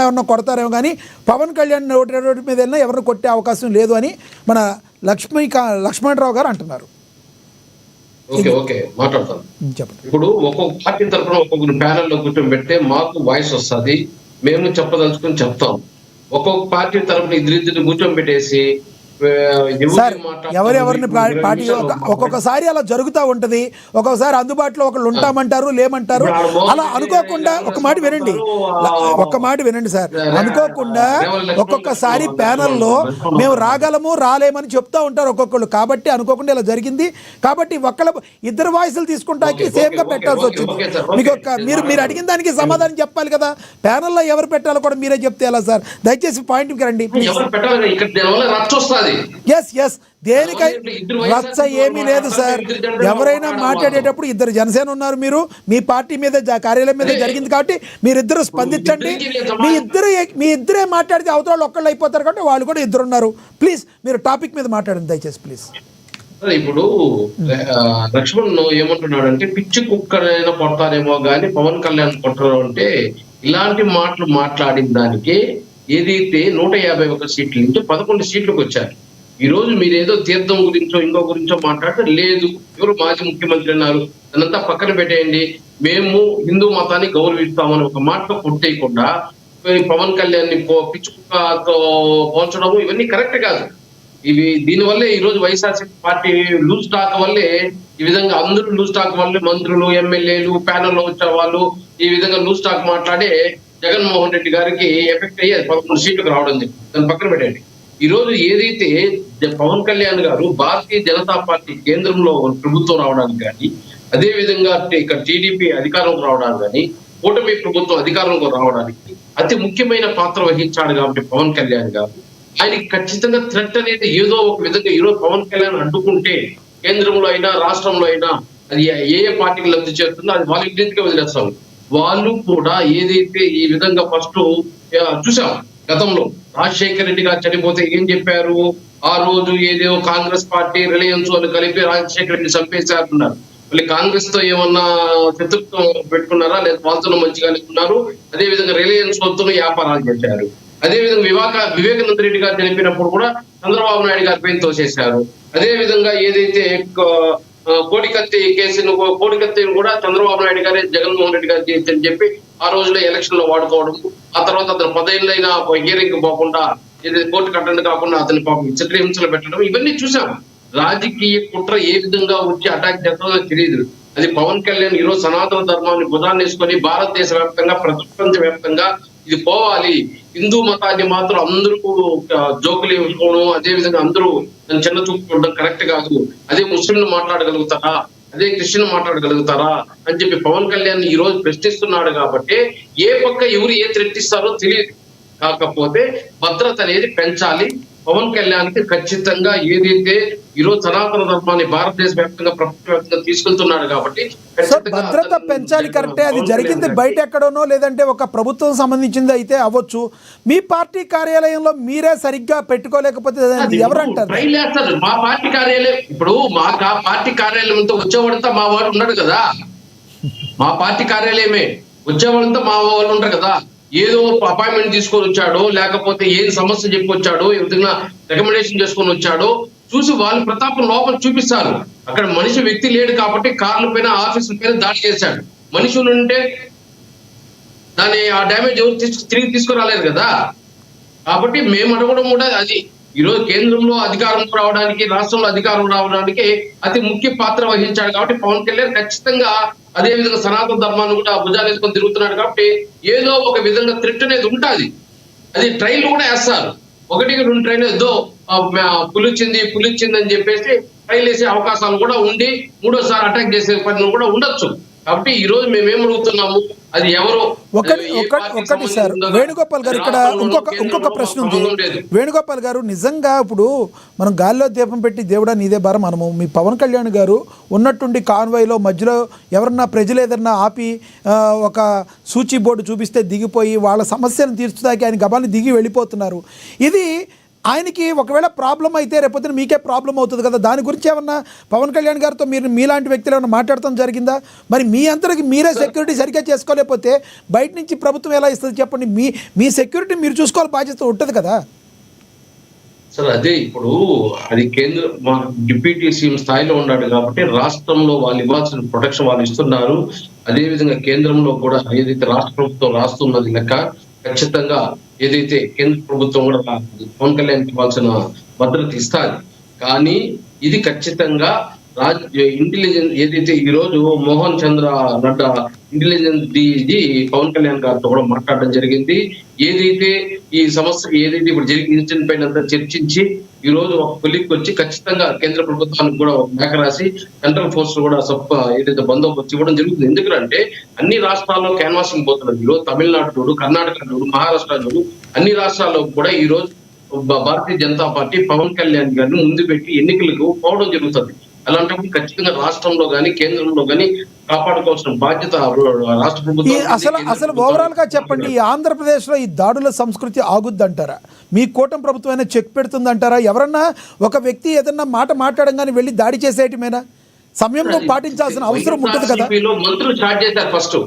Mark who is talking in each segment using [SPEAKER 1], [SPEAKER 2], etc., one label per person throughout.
[SPEAKER 1] ఎవరన్నా కొడతారేమో కానీ పవన్ కళ్యాణ్ రోడ్డు మీద వెళ్ళినా ఎవరిని కొట్టే అవకాశం లేదు అని మన లక్ష్మణరావు గారు అంటున్నారు.
[SPEAKER 2] మాట్లాడతాను. చెప్పండి. ఇప్పుడు ఒక్కొక్క పార్టీ తరఫున ఒక్కొక్కరు ప్యానెల్లో కూర్చోబెడితే మాకు వాయిస్ వస్తుంది, మేము చెప్పదలుచుకుని చెప్తాం. ఒక్కొక్క పార్టీ తరఫున ఇద్దరిద్దరు కూర్చోబెట్టేసి
[SPEAKER 1] ఎవరెవరిని పార్టీ ఒక్కొక్కసారి అలా జరుగుతూ ఉంటుంది. ఒక్కొక్కసారి అందుబాటులో ఒకళ్ళు ఉంటామంటారు, లేమంటారు. అలా అనుకోకుండా ఒక మాట వినండి సార్, అనుకోకుండా ఒక్కొక్కసారి ప్యానెల్లో మేము రాగలము రాలేమని చెప్తా ఉంటారు ఒక్కొక్కళ్ళు. కాబట్టి అనుకోకుండా ఇలా జరిగింది. కాబట్టి ఇద్దరు వాయిస్లు తీసుకుంటాకి సేమ్ గా పెట్టాల్సి వచ్చింది. మీరు అడిగిన దానికి సమాధానం చెప్పాలి కదా. ప్యానెల్లో ఎవరు పెట్టాలో కూడా మీరే చెప్తే ఎలా సార్? దయచేసి పాయింట్కి రండి. దేనికై రచ్చ ఏమీ లేదు సార్. ఎవరైనా మాట్లాడేటప్పుడు ఇద్దరు జనసేన ఉన్నారు, మీరు మీ పార్టీ మీద కార్యాలయం మీద జరిగింది కాబట్టి మీరిద్దరు స్పందించండి. మీ ఇద్దరే మాట్లాడితే అవతల ఒక్కళ్ళు అయిపోతారు కాబట్టి వాళ్ళు కూడా ఇద్దరు ఉన్నారు. ప్లీజ్ మీరు టాపిక్ మీద మాట్లాడండి దయచేసి ప్లీజ్.
[SPEAKER 2] ఇప్పుడు లక్ష్మణ్ ఏమంటున్నాడు అంటే పిచ్చి కుక్కనైనా కొడతారేమో గానీ పవన్ కళ్యాణ్ కొట్టరు అంటే, ఇలాంటి మాటలు మాట్లాడిన దానికి ఏదైతే 151 సీట్ల నుంచి 11 సీట్లకు వచ్చారు. ఈ రోజు మీరేదో తీర్థం గురించో ఇంకో గురించో మాట్లాడితే లేదు, ఎవరు మాజీ ముఖ్యమంత్రి అన్నారు, దానంతా పక్కన పెట్టేయండి, మేము హిందూ మతాన్ని గౌరవిస్తామని ఒక మాట కొట్టేయకుండా పవన్ కళ్యాణ్ ని పిచ్చుకుక్కతో పోల్చడము ఇవన్నీ కరెక్ట్ కాదు. దీనివల్లే ఈ రోజు వైఎస్ఆర్సీపీ పార్టీ లూజ్ టాక్ వల్లే ఈ విధంగా అందరూ లూజ్ టాక్ వల్లే మంత్రులు, ఎమ్మెల్యేలు, ప్యానెల్లో వచ్చే వాళ్ళు ఈ విధంగా లూజ్ టాక్ మాట్లాడే జగన్మోహన్ రెడ్డి గారికి ఎఫెక్ట్ అయ్యి 11 సీట్లకు రావడం దాన్ని పక్కన పెట్టండి. ఈ రోజు ఏదైతే పవన్ కళ్యాణ్ గారు భారతీయ జనతా పార్టీ కేంద్రంలో ప్రభుత్వం రావడానికి కానీ, అదే విధంగా ఇక్కడ టీడీపీ అధికారంలో రావడానికి కానీ, కూటమి ప్రభుత్వం అధికారంలో రావడానికి అతి ముఖ్యమైన పాత్ర వహించాడు కాబట్టి పవన్ కళ్యాణ్ గారు ఆయనకి ఖచ్చితంగా థ్రెట్ అనేది ఏదో ఒక విధంగా ఈరోజు పవన్ కళ్యాణ్ అడ్డుకుంటే కేంద్రంలో అయినా రాష్ట్రంలో అయినా అది ఏ పార్టీకి లబ్ధి చేస్తుందో అది వాళ్ళ ఇంటికే వదిలేస్తాం. వాళ్ళు కూడా ఏదైతే ఈ విధంగా ఫస్ట్ చూసాం, గతంలో రాజశేఖర రెడ్డి గారు చనిపోతే ఏం చెప్పారు, ఆ రోజు ఏదో కాంగ్రెస్ పార్టీ రిలయన్స్ వాళ్ళు కలిపి రాజశేఖర రెడ్డి చంపేశారన్నారు. మళ్ళీ కాంగ్రెస్ తో ఏమన్నా శత్రుత్వం పెట్టుకున్నారా, లేదా వాళ్ళతో మంచిగానే ఉన్నారు. అదే విధంగా రిలయన్స్ వాళ్ళతో వ్యాపారాలు చేశారు. అదే విధంగా వివేకానంద రెడ్డి గారు చనిపోయినప్పుడు కూడా చంద్రబాబు నాయుడు గారి పైన తోసేశారు. అదే విధంగా ఏదైతే కోడికత్తి కేసును కూడా చంద్రబాబు నాయుడు గారే జగన్మోహన్ రెడ్డి గారు అని చెప్పి ఆ రోజులో ఎలక్షన్ లో వాడుకోవడం, ఆ తర్వాత అతను 10 ఏళ్ళైనా హియరింగ్ పోకుండా ఏదైతే కోర్టు కట్టండి కాకుండా అతని పాపం చిత్రహింసలు పెట్టడం ఇవన్నీ చూసాం. రాజకీయ కుట్ర ఏ విధంగా వచ్చి అటాక్ చేస్తుందో తెలియదు. అది పవన్ కళ్యాణ్ ఈరోజు సనాతన ధర్మాన్ని భుజాన్ని వేసుకొని భారతదేశ వ్యాప్తంగా ప్రపంచ వ్యాప్తంగా ఇది పోవాలి, హిందూ మతాన్ని మాత్రం అందరూ జోకులు వేసుకోవడం, అదే విధంగా అందరూ చిన్న చూపు చూడడం కరెక్ట్ కాదు, అదే ముస్లింలు మాట్లాడగలుగుతారా, అదే క్రిస్టియన్ మాట్లాడగలుగుతారా అని చెప్పి పవన్ కళ్యాణ్ ఈ రోజు ప్రశ్నిస్తున్నాడు. కాబట్టి ఏ పక్క ఎవరు ఏ థ్రెట్ ఇస్తారో తెలియదు. కాకపోతే భద్రత అనేది పెంచాలి. పవన్ కళ్యాణ్ కి ఖచ్చితంగా ఏదైతే ఈరోజు సనాతన ధర్మాన్ని భారతదేశ వ్యాప్తంగా ప్రపంచవ్యాప్తంగా తీసుకెళ్తున్నాడు కాబట్టి
[SPEAKER 1] భద్రత పెంచాలి. కరెక్టే, అది జరిగింది బయట ఎక్కడోనో లేదంటే ఒక ప్రభుత్వం సంబంధించింది అయితే అవ్వచ్చు. మీ పార్టీ కార్యాలయంలో మీరే సరిగ్గా పెట్టుకోలేకపోతే ఎవరంటారు?
[SPEAKER 2] మా పార్టీ కార్యాలయం ఇప్పుడు మా పార్టీ కార్యాలయంతో వచ్చేవాడంతా మా వాడు ఉన్నాడు కదా, మా పార్టీ కార్యాలయమే వచ్చేవాళ్ళంతా మా వాళ్ళు ఉంటారు కదా. ఏదో అపాయింట్మెంట్ తీసుకొని వచ్చాడో లేకపోతే ఏది సమస్య చెప్పి వచ్చాడో ఏ విధంగా రికమెండేషన్ చేసుకొని వచ్చాడో చూసి వాళ్ళు ప్రతాపం లోపల చూపిస్తారు. అక్కడ మనిషి వ్యక్తి లేడు కాబట్టి కార్ల పైన ఆఫీసుల పైన దాడి చేశాడు. మనుషులు ఉంటే దాన్ని ఆ డ్యామేజ్ ఎవరు తిరిగి తీసుకురాలేదు కదా. కాబట్టి మేము అడగడం కూడా అది ఈరోజు కేంద్రంలో అధికారం రావడానికి, రాష్ట్రంలో అధికారం రావడానికి అతి ముఖ్య పాత్ర వహించాడు. కాబట్టి పవన్ కళ్యాణ్ ఖచ్చితంగా అదే విధంగా సనాతన ధర్మాన్ని కూడా భుజాలు వేసుకొని తిరుగుతున్నాడు. కాబట్టి ఏదో ఒక విధంగా థ్రెట్ అనేది ఉంటుంది. అది ట్రైల్ కూడా వేస్తారు, 1-2 ట్రైన్ ఏదో పులిచ్చింది అని చెప్పేసి ట్రైల్ వేసే అవకాశాలు కూడా ఉండి మూడోసారి అటాక్ చేసే పని కూడా ఉండొచ్చు. కాబట్టి ఈ రోజు మేమేమడుగుతున్నాము, అది ఎవరో
[SPEAKER 1] ఒకటి సార్ వేణుగోపాల్ గారు, ఇక్కడ ఇంకొక ప్రశ్న ఉంది. వేణుగోపాల్ గారు, నిజంగా ఇప్పుడు మనం గాల్లో దీపం పెట్టి దేవుడా నీదే భారం మనము, మీ పవన్ కళ్యాణ్ గారు ఉన్నట్టుండి కాన్వాయ్లో మధ్యలో ఎవరన్నా ప్రజలు ఏదన్నా ఆపి ఒక సూచి బోర్డు చూపిస్తే దిగిపోయి వాళ్ళ సమస్యను తీర్చుదాకి ఆయన గబాన్ని దిగి వెళ్ళిపోతున్నారు. ఇది ఆయనకి ఒకవేళ ప్రాబ్లం అయితే రేపొద్దున మీకే ప్రాబ్లం అవుతుంది కదా, దాని గురించి ఏమన్నా పవన్ కళ్యాణ్ గారితో మీరు మీలాంటి వ్యక్తులు ఏమైనా మాట్లాడటం జరిగిందా? మరి మీ అంతరికి మీరే సెక్యూరిటీ సరిగ్గా చేసుకోలేకపోతే బయట నుంచి ప్రభుత్వం ఎలా ఇస్తుంది చెప్పండి? మీ సెక్యూరిటీ మీరు చూసుకోవాలి, బాధ్యత ఉంటుంది కదా.
[SPEAKER 2] సార్ అదే ఇప్పుడు అది కేంద్ర మా డిప్యూటీ సీఎం స్థాయిలో ఉన్నాడు కాబట్టి రాష్ట్రంలో వాళ్ళు ఇవ్వాల్సిన ప్రొటెక్షన్ వాళ్ళు ఇస్తున్నారు. అదే విధంగా కేంద్రంలో కూడా ఏదైతే రాష్ట్ర ప్రభుత్వం రాస్తున్నది లెక్క ఖచ్చితంగా ఏదైతే కేంద్ర ప్రభుత్వం కూడా పవన్ కళ్యాణ్ ఇవ్వాల్సిన భద్రత ఇస్తాది. కానీ ఇది ఖచ్చితంగా ఇంటెలిజెన్స్ ఏదైతే ఈ రోజు మోహన్ చంద్ర నడ్డా ఇంటెలిజెన్స్ డీజీ పవన్ కళ్యాణ్ గారితో కూడా మాట్లాడడం జరిగింది. ఏదైతే ఈ సమస్య ఏదైతే ఇప్పుడు జరిగిన ఇన్సిడెంట్ పైన అంతా చర్చించి ఈ రోజు ఒక కొలిక్కి వచ్చి ఖచ్చితంగా కేంద్ర ప్రభుత్వానికి కూడా ఒక లేఖ రాసి సెంట్రల్ ఫోర్స్ కూడా ఏదైతే బందోబస్తు ఇవ్వడం జరుగుతుంది. ఎందుకంటే అన్ని రాష్ట్రాల్లో క్యాన్వాసింగ్ పోతున్నారు. ఈ రోజు తమిళనాడు చూడు, కర్ణాటక చూడు, మహారాష్ట్ర చూడు, అన్ని రాష్ట్రాల్లో కూడా ఈ రోజు భారతీయ జనతా పార్టీ పవన్ కళ్యాణ్ గారిని ముందు పెట్టి ఎన్నికలకు పోవడం జరుగుతుంది. అలాంటప్పుడు ఖచ్చితంగా రాష్ట్రంలో గానీ కేంద్రంలో గానీ కాపాడుకోవాల్సిన బాధ్యత రాష్ట్ర ప్రభుత్వం.
[SPEAKER 1] అసలు ఓవరాల్ గా చెప్పండి, ఈ ఆంధ్రప్రదేశ్ లో ఈ దాడుల సంస్కృతి ఆగుద్దంటారా? మీ కూటమి ప్రభుత్వం అయినా చెక్ పెడుతుందంటారా? ఎవరన్నా ఒక వ్యక్తి ఏదన్నా మాట మాట్లాడంగానే వెళ్ళి దాడి చేసేయటమేనా? సమయంలో పాటించాల్సిన అవసరం ఉంటుంది కదా.
[SPEAKER 2] మంత్రులు స్టార్ట్ చేశారు. ఫస్ట్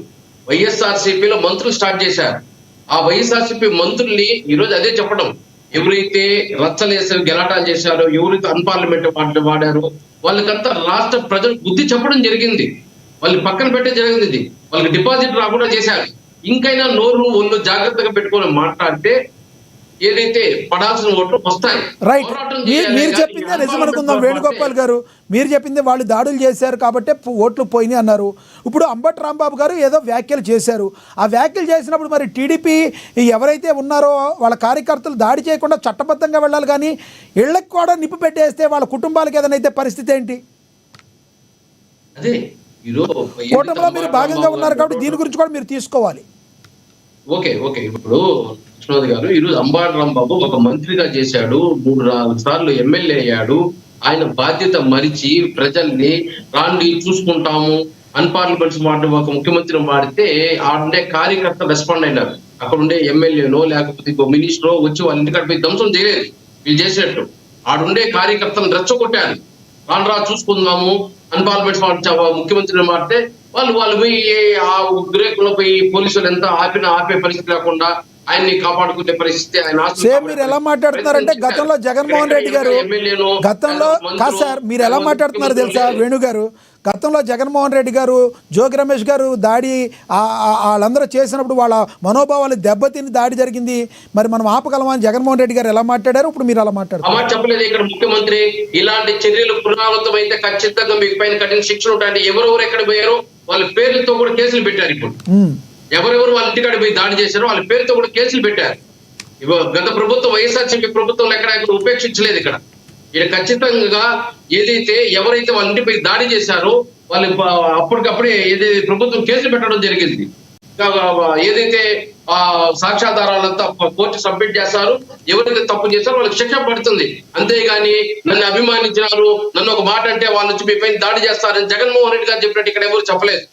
[SPEAKER 2] వైఎస్ఆర్సీపీలో మంత్రులు స్టార్ట్ చేశారు. ఆ వైఎస్ఆర్సీపీ మంత్రుల్ని ఈ రోజు అదే చెప్పడం, ఎవరైతే రచ్చలేసారు, గెలాటాలు చేశారో, ఎవరైతే అన్పార్లమెంట్ వాడారో వాళ్ళకంతా రాష్ట్ర ప్రజలు బుద్ధి చెప్పడం జరిగింది. వాళ్ళు పక్కన పెట్టే జరిగింది. వాళ్ళకి డిపాజిట్ రాకుండా చేశారు. ఇంకైనా నోరు ఒళ్ళు జాగ్రత్తగా పెట్టుకొని మాట్లాడితే ఏదైతే పడాల్సిన ఓట్లు వస్తాయి.
[SPEAKER 1] రైట్, మీరు చెప్పిందే నిజం అనుకుందాం వేణుగోపాల్ గారు. మీరు చెప్పింది వాళ్ళు దాడులు చేశారు కాబట్టి ఓట్లు పోయినాయి అన్నారు. ఇప్పుడు అంబటి రాంబాబు గారు ఏదో వ్యాఖ్యలు చేశారు. ఆ వ్యాఖ్యలు చేసినప్పుడు మరి టీడీపీ ఎవరైతే ఉన్నారో వాళ్ళ కార్యకర్తలు దాడి చేయకుండా చట్టబద్ధంగా వెళ్ళాలి, కానీ ఇళ్లకు కూడా నిప్పు పెట్టేస్తే వాళ్ళ కుటుంబాలకు ఏదైనా పరిస్థితి ఏంటి?
[SPEAKER 2] అదే
[SPEAKER 1] కూటమిలో మీరు భాగంగా ఉన్నారు కాబట్టి దీని గురించి కూడా మీరు తీసుకోవాలి.
[SPEAKER 2] ఓకే ఇప్పుడు విశ్వనాథ్ గారు, ఈరోజు అంబటి రాంబాబు ఒక మంత్రిగా చేశాడు, 3-4 సార్లు ఎమ్మెల్యే అయ్యాడు. ఆయన బాధ్యత మరిచి ప్రజల్ని రాండి చూసుకుంటాము అన్పార్లమెంట్స్ మాట ఒక ముఖ్యమంత్రిని వాడితే ఆడుండే కార్యకర్తలు రెస్పాండ్ అయినారు. అక్కడ ఉండే ఎమ్మెల్యేనో లేకపోతే మినిస్టరో వచ్చి వాళ్ళ ఇంటికాడ పోయి ధ్వంసం చేయలేదు. వీళ్ళు చేసినట్టు ఆడుండే కార్యకర్తలను రెచ్చగొట్టారు. రాను చూసుకుందాము అన్పార్లమెంట్స్ ముఖ్యమంత్రిని మారితే వాళ్ళు పోయి ఆ ఉద్రేకంలో పోయి పోలీసులు ఎంత ఆపే పరిస్థితి లేకుండా ఆయన్ని కాపాడుకునే పరిస్థితి
[SPEAKER 1] మీరు ఎలా మాట్లాడుతున్నారంటే గతంలో జగన్మోహన్ రెడ్డి గారు కాదు సార్, మీరు ఎలా మాట్లాడుతున్నారు తెలుసా వేణు గారు? గతంలో జగన్మోహన్ రెడ్డి గారు, జోగి రమేష్ గారు దాడి వాళ్ళందరూ చేసినప్పుడు వాళ్ళ మనోభావాలు దెబ్బతిని దాడి జరిగింది. మరి మనం ఆపగలమా అని జగన్మోహన్ రెడ్డి గారు ఎలా మాట్లాడారు, ఇప్పుడు మీరు ఎలా మాట్లాడారు?
[SPEAKER 2] చెప్పలేదు ఇక్కడ ముఖ్యమంత్రి ఇలాంటి చర్యలు పునరావృతం అయితే ఖచ్చితంగా మీకు పైన కఠిన శిక్షలు ఉంటాయండి. ఎవరెవరు ఎక్కడ పోయారో వాళ్ళ పేర్లతో కూడా కేసులు పెట్టారు. ఇప్పుడు ఎవరెవరు వాళ్ళ ఇంటికాడ పోయి దాడి చేశారో వాళ్ళ పేరుతో కూడా కేసులు పెట్టారు. గత ప్రభుత్వం వైఎస్ఆర్సీపీ ప్రభుత్వం ఎక్కడ ఉపేక్షించలేదు. ఇక్కడ ఖచ్చితంగా ఏదైతే ఎవరైతే వాళ్ళ ఇంటిపై దాడి చేశారో వాళ్ళు అప్పటికప్పుడే ఏదైతే ప్రభుత్వం కేసులు పెట్టడం జరిగింది. ఏదైతే సాక్ష్యాధారాలంతా కోర్టు సబ్మిట్ చేస్తారు, ఎవరైతే తప్పు చేస్తారో వాళ్ళకి శిక్ష పడుతుంది. అంతేగాని నన్ను అభిమానించినారు, నన్ను ఒక మాట అంటే వాళ్ళ నుంచి మీ పైన దాడి చేస్తారని జగన్మోహన్ రెడ్డి గారు చెప్పినట్టు ఇక్కడ ఎవరు చెప్పలేదు.